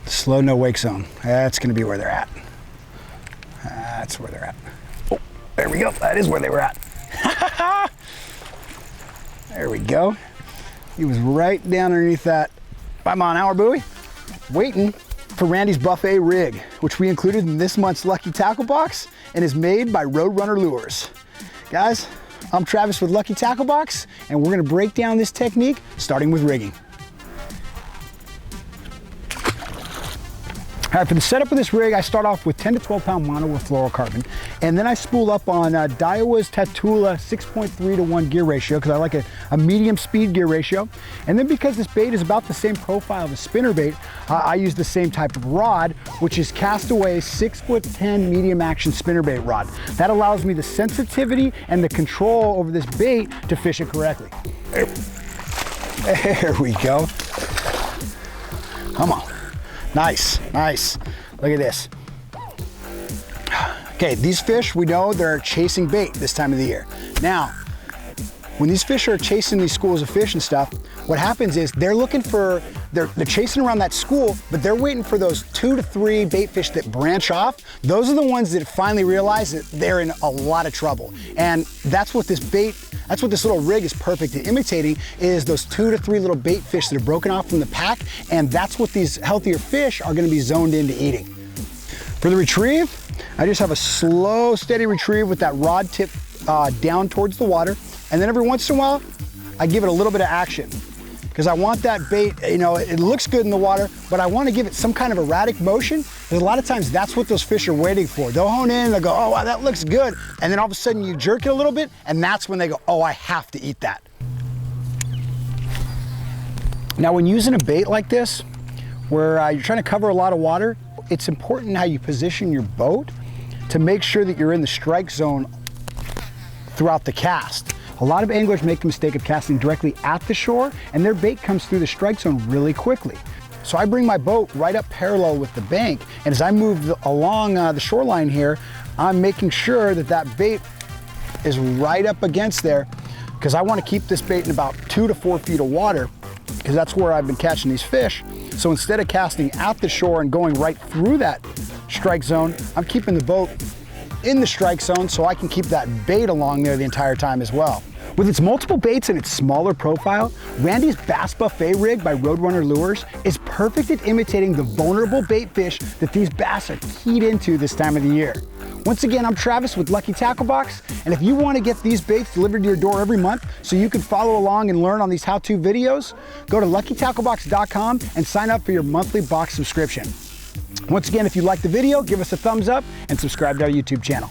Slow no wake zone. That's gonna be where they're at. That's where they're at. Oh, there we go. That is where they were at. There we go. He was right down underneath that 5 mile an hour buoy, waiting for Randy's buffet rig, which we included in this month's Lucky Tackle Box and is made by Roadrunner Lures. Guys, I'm Travis with Lucky Tackle Box, and we're gonna break down this technique starting with rigging. All right, for the setup of this rig, I start off with 10 to 12 pound mono with fluorocarbon, and then I spool up on Daiwa's Tatula 6.3 to 1 gear ratio because I like a medium speed gear ratio. And then because this bait is about the same profile of a spinner bait, I use the same type of rod, which is Castaway 6'10" medium action spinner bait rod. That allows me the sensitivity and the control over this bait to fish it correctly. There we go. Come on. Nice, nice. Look at this. Okay, these fish, we know they're chasing bait this time of the year. Now, when these fish are chasing these schools of fish and stuff, what happens is they're looking for, they're chasing around that school, but they're waiting for those 2 to 3 bait fish that branch off. Those are the ones that finally realize that they're in a lot of trouble. And that's what this bait, that's what this little rig is perfect at imitating, is those 2 to 3 little bait fish that are broken off from the pack, and that's what these healthier fish are gonna be zoned into eating. For the retrieve, I just have a slow, steady retrieve with that rod tip down towards the water, and then every once in a while, I give it a little bit of action, because I want that bait, you know, it looks good in the water, but I want to give it some kind of erratic motion, because a lot of times that's what those fish are waiting for. They'll hone in and they'll go, oh, wow, that looks good. And then all of a sudden you jerk it a little bit, and that's when they go, oh, I have to eat that. Now, when using a bait like this, where you're trying to cover a lot of water, it's important how you position your boat to make sure that you're in the strike zone throughout the cast. A lot of anglers make the mistake of casting directly at the shore, and their bait comes through the strike zone really quickly. So I bring my boat right up parallel with the bank, and as I move along the shoreline here, I'm making sure that that bait is right up against there, because I want to keep this bait in about 2 to 4 feet of water, because that's where I've been catching these fish. So instead of casting at the shore and going right through that strike zone, I'm keeping the boat in the strike zone so I can keep that bait along there the entire time as well. With its multiple baits and its smaller profile, Randy's Bass Buffet rig by Roadrunner Lures is perfect at imitating the vulnerable bait fish that these bass are keyed into this time of the year. Once again, I'm Travis with Lucky Tackle Box, and if you want to get these baits delivered to your door every month so you can follow along and learn on these how-to videos, go to luckytacklebox.com and sign up for your monthly box subscription. Once again, if you liked the video, give us a thumbs up and subscribe to our YouTube channel.